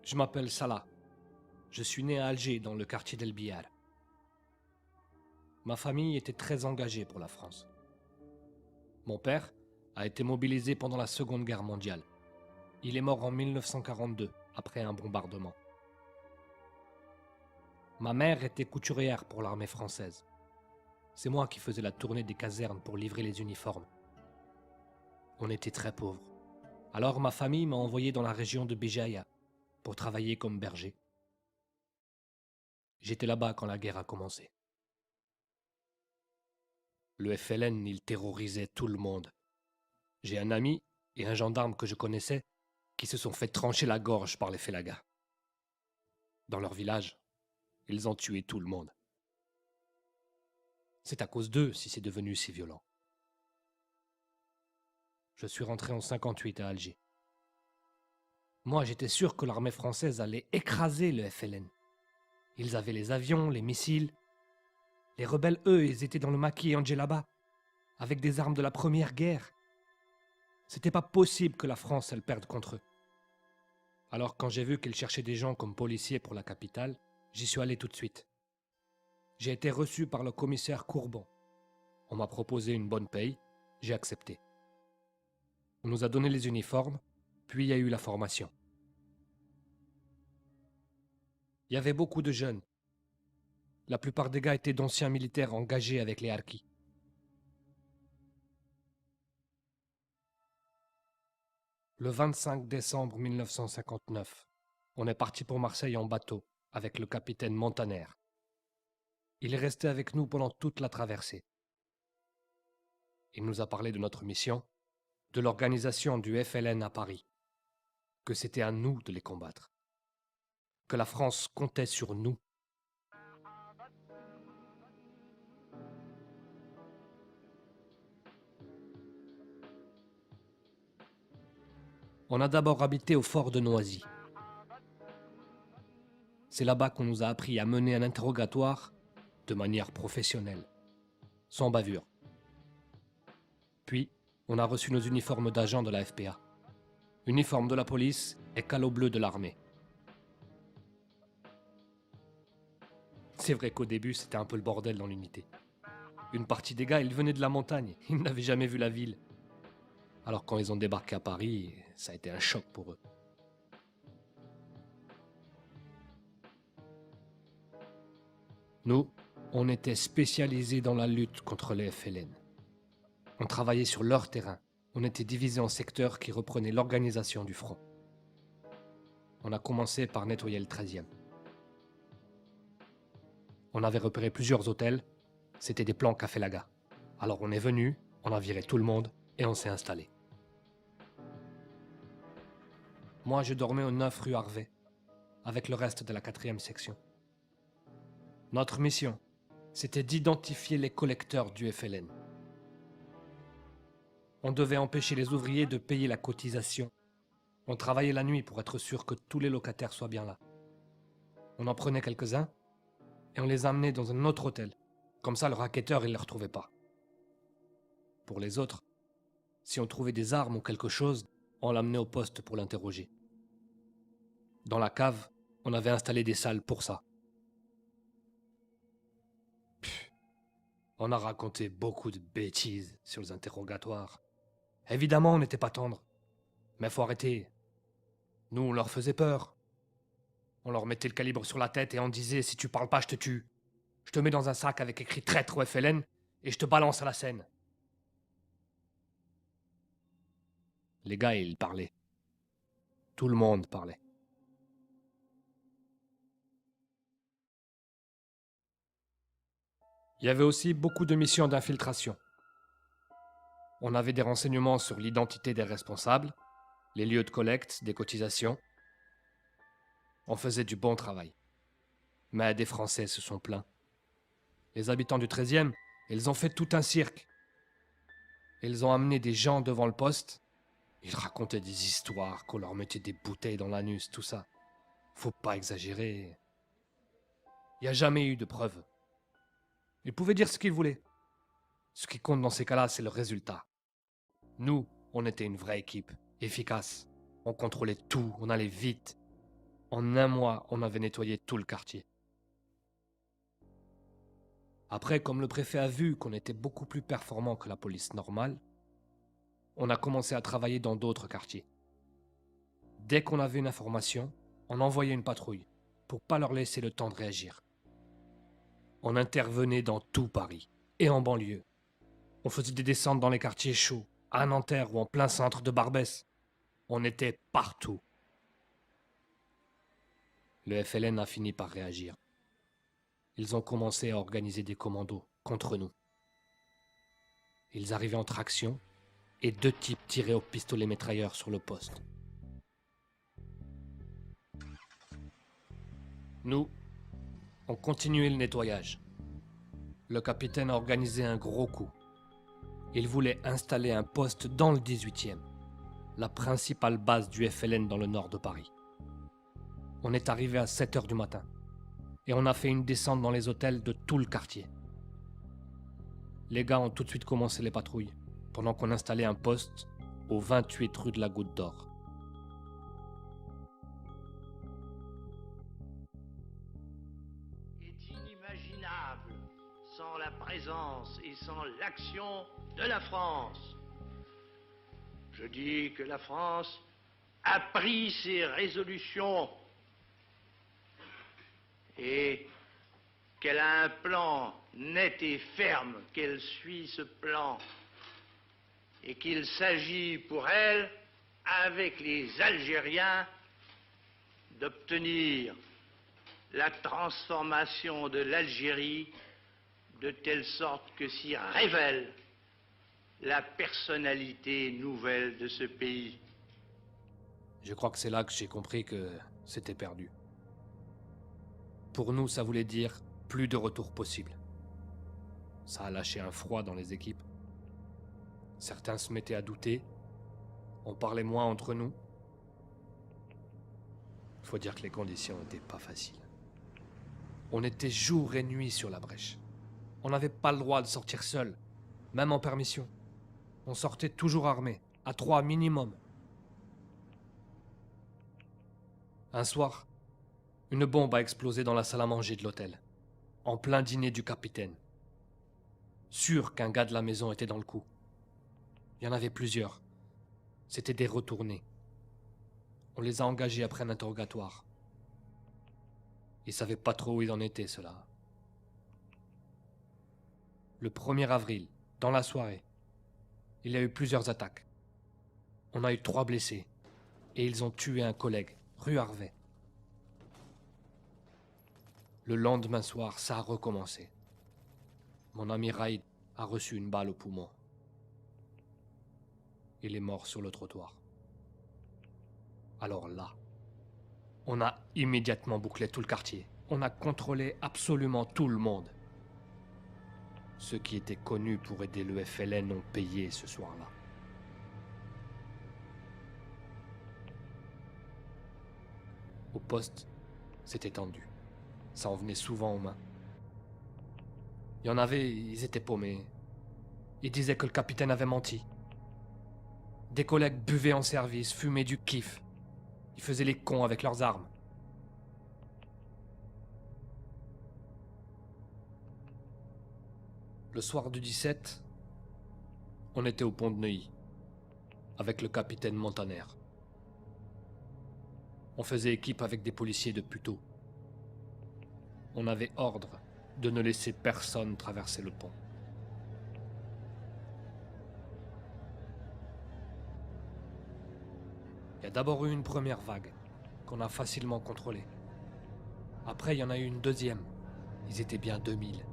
Je m'appelle Salah. Je suis né à Alger, dans le quartier d'El Biar. Ma famille était très engagée pour la France. Mon père a été mobilisé pendant la Seconde Guerre mondiale. Il est mort en 1942, après un bombardement. Ma mère était couturière pour l'armée française. C'est moi qui faisais la tournée des casernes pour livrer les uniformes. On était très pauvres. Alors ma famille m'a envoyé dans la région de Béjaïa pour travailler comme berger. J'étais là-bas quand la guerre a commencé. Le FLN, il terrorisait tout le monde. J'ai un ami et un gendarme que je connaissais qui se sont fait trancher la gorge par les Félagas. Dans leur village, ils ont tué tout le monde. C'est à cause d'eux si c'est devenu si violent. Je suis rentré en 58 à Alger. Moi, j'étais sûr que l'armée française allait écraser le FLN. Ils avaient les avions, les missiles. Les rebelles, eux, ils étaient dans le maquis et en djellaba, avec des armes de la première guerre. C'était pas possible que la France, elle perde contre eux. Alors quand j'ai vu qu'ils cherchaient des gens comme policiers pour la capitale, j'y suis allé tout de suite. J'ai été reçu par le commissaire Courbon. On m'a proposé une bonne paye, j'ai accepté. On nous a donné les uniformes, puis il y a eu la formation. Il y avait beaucoup de jeunes. La plupart des gars étaient d'anciens militaires engagés avec les harkis. Le 25 décembre 1959, on est parti pour Marseille en bateau avec le capitaine Montaner. Il est resté avec nous pendant toute la traversée. Il nous a parlé de notre mission, de l'organisation du FLN à Paris, que c'était à nous de les combattre, que la France comptait sur nous. On a d'abord habité au fort de Noisy. C'est là-bas qu'on nous a appris à mener un interrogatoire de manière professionnelle, sans bavure. Puis, on a reçu nos uniformes d'agents de la FPA, uniforme de la police et calot bleu de l'armée. C'est vrai qu'au début, c'était un peu le bordel dans l'unité. Une partie des gars, ils venaient de la montagne, ils n'avaient jamais vu la ville. Alors quand ils ont débarqué à Paris, ça a été un choc pour eux. Nous, on était spécialisés dans la lutte contre les FLN. On travaillait sur leur terrain. On était divisés en secteurs qui reprenaient l'organisation du front. On a commencé par nettoyer le 13e. On avait repéré plusieurs hôtels. C'était des plans Café Laga. Alors on est venu, on a viré tout le monde et on s'est installé. Moi, je dormais au 9 rue Harvey, avec le reste de la 4e section. Notre mission, c'était d'identifier les collecteurs du FLN. On devait empêcher les ouvriers de payer la cotisation. On travaillait la nuit pour être sûr que tous les locataires soient bien là. On en prenait quelques-uns et on les amenait dans un autre hôtel. Comme ça, le racketteur, il ne les retrouvait pas. Pour les autres, si on trouvait des armes ou quelque chose, on l'amenait au poste pour l'interroger. Dans la cave, on avait installé des salles pour ça. On a raconté beaucoup de bêtises sur les interrogatoires. Évidemment, on n'était pas tendre. Mais faut arrêter. Nous, on leur faisait peur. On leur mettait le calibre sur la tête et on disait « Si tu parles pas, je te tue. Je te mets dans un sac avec écrit traître au FLN et je te balance à la Seine. » Les gars, ils parlaient. Tout le monde parlait. Il y avait aussi beaucoup de missions d'infiltration. On avait des renseignements sur l'identité des responsables, les lieux de collecte, des cotisations. On faisait du bon travail. Mais des Français se sont plaints. Les habitants du 13e, ils ont fait tout un cirque. Ils ont amené des gens devant le poste. Ils racontaient des histoires, qu'on leur mettait des bouteilles dans l'anus, tout ça. Faut pas exagérer. Il n'y a jamais eu de preuves. Ils pouvaient dire ce qu'ils voulaient. Ce qui compte dans ces cas-là, c'est le résultat. Nous, on était une vraie équipe, efficace. On contrôlait tout, on allait vite. En un mois, on avait nettoyé tout le quartier. Après, comme le préfet a vu qu'on était beaucoup plus performant que la police normale, on a commencé à travailler dans d'autres quartiers. Dès qu'on avait une information, on envoyait une patrouille pour pas leur laisser le temps de réagir. On intervenait dans tout Paris et en banlieue. On faisait des descentes dans les quartiers chauds, à Nanterre ou en plein centre de Barbès. On était partout. Le FLN a fini par réagir. Ils ont commencé à organiser des commandos contre nous. Ils arrivaient en traction et 2 types tiraient au pistolet mitrailleur sur le poste. Nous, on continuait le nettoyage. Le capitaine a organisé un gros coup. Il voulait installer un poste dans le 18e, la principale base du FLN dans le nord de Paris. On est arrivé à 7 h du matin et on a fait une descente dans les hôtels de tout le quartier. Les gars ont tout de suite commencé les patrouilles pendant qu'on installait un poste au 28 rue de la Goutte d'Or. Est inimaginable sans la présence et sans l'action de la France. Je dis que la France a pris ses résolutions et qu'elle a un plan net et ferme, qu'elle suit ce plan et qu'il s'agit pour elle, avec les Algériens, d'obtenir la transformation de l'Algérie de telle sorte que s'y révèle la personnalité nouvelle de ce pays. Je crois que c'est là que j'ai compris que c'était perdu. Pour nous, ça voulait dire plus de retour possible. Ça a lâché un froid dans les équipes. Certains se mettaient à douter. On parlait moins entre nous. Faut dire que les conditions n'étaient pas faciles. On était jour et nuit sur la brèche. On n'avait pas le droit de sortir seul, même en permission. On sortait toujours armés, à 3 minimum. Un soir, une bombe a explosé dans la salle à manger de l'hôtel, en plein dîner du capitaine. Sûr qu'un gars de la maison était dans le coup. Il y en avait plusieurs. C'était des retournés. On les a engagés après un interrogatoire. Ils savaient pas trop où ils en étaient, ceux-là. Le 1er avril, dans la soirée, il y a eu plusieurs attaques. On a eu 3 blessés. Et ils ont tué un collègue, rue Harvey. Le lendemain soir, ça a recommencé. Mon ami Raïd a reçu une balle au poumon. Il est mort sur le trottoir. Alors là, on a immédiatement bouclé tout le quartier. On a contrôlé absolument tout le monde. Ceux qui étaient connus pour aider le FLN ont payé ce soir-là. Au poste, c'était tendu. Ça en venait souvent aux mains. Il y en avait, ils étaient paumés. Ils disaient que le capitaine avait menti. Des collègues buvaient en service, fumaient du kiff. Ils faisaient les cons avec leurs armes. Le soir du 17, on était au pont de Neuilly, avec le capitaine Montaner. On faisait équipe avec des policiers de Puteaux. On avait ordre de ne laisser personne traverser le pont. Il y a d'abord eu une première vague, qu'on a facilement contrôlée. Après, il y en a eu une deuxième. Ils étaient bien 2000.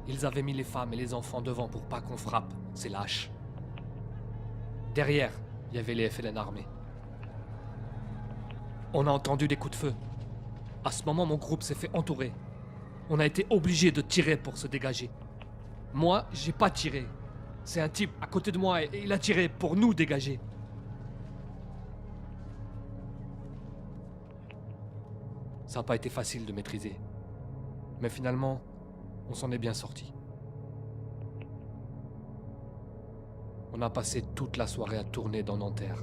Ils avaient mis les femmes et les enfants devant pour pas qu'on frappe, ces lâches. Derrière, il y avait les FLN armés. On a entendu des coups de feu. À ce moment, mon groupe s'est fait entourer. On a été obligé de tirer pour se dégager. Moi, j'ai pas tiré. C'est un type à côté de moi et il a tiré pour nous dégager. Ça n'a pas été facile de maîtriser. Mais finalement, on s'en est bien sorti. On a passé toute la soirée à tourner dans Nanterre.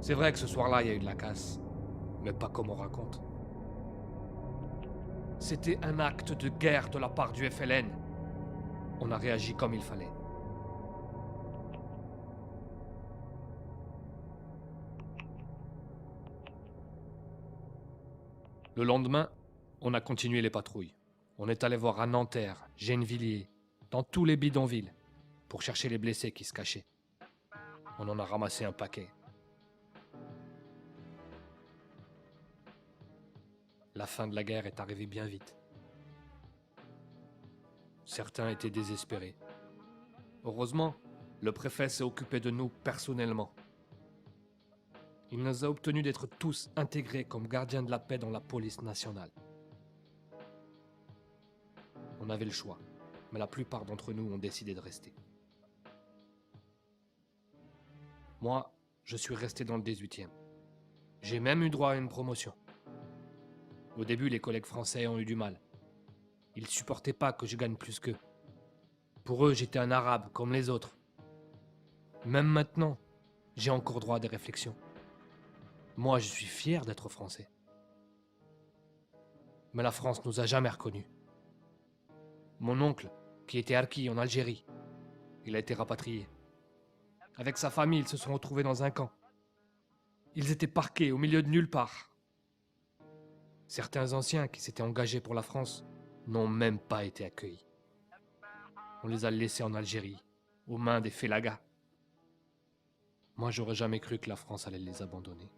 C'est vrai que ce soir-là, il y a eu de la casse, mais pas comme on raconte. C'était un acte de guerre de la part du FLN. On a réagi comme il fallait. Le lendemain, on a continué les patrouilles. On est allé voir à Nanterre, Gennevilliers, dans tous les bidonvilles, pour chercher les blessés qui se cachaient. On en a ramassé un paquet. La fin de la guerre est arrivée bien vite. Certains étaient désespérés. Heureusement, le préfet s'est occupé de nous personnellement. Il nous a obtenu d'être tous intégrés comme gardiens de la paix dans la police nationale. On avait le choix, mais la plupart d'entre nous ont décidé de rester. Moi, je suis resté dans le 18e. J'ai même eu droit à une promotion. Au début, les collègues français ont eu du mal. Ils supportaient pas que je gagne plus qu'eux. Pour eux, j'étais un arabe comme les autres. Même maintenant, j'ai encore droit à des réflexions. Moi, je suis fier d'être français. Mais la France nous a jamais reconnus. Mon oncle, qui était harki en Algérie, il a été rapatrié. Avec sa famille, ils se sont retrouvés dans un camp. Ils étaient parqués au milieu de nulle part. Certains anciens qui s'étaient engagés pour la France n'ont même pas été accueillis. On les a laissés en Algérie, aux mains des félagas. Moi, j'aurais jamais cru que la France allait les abandonner.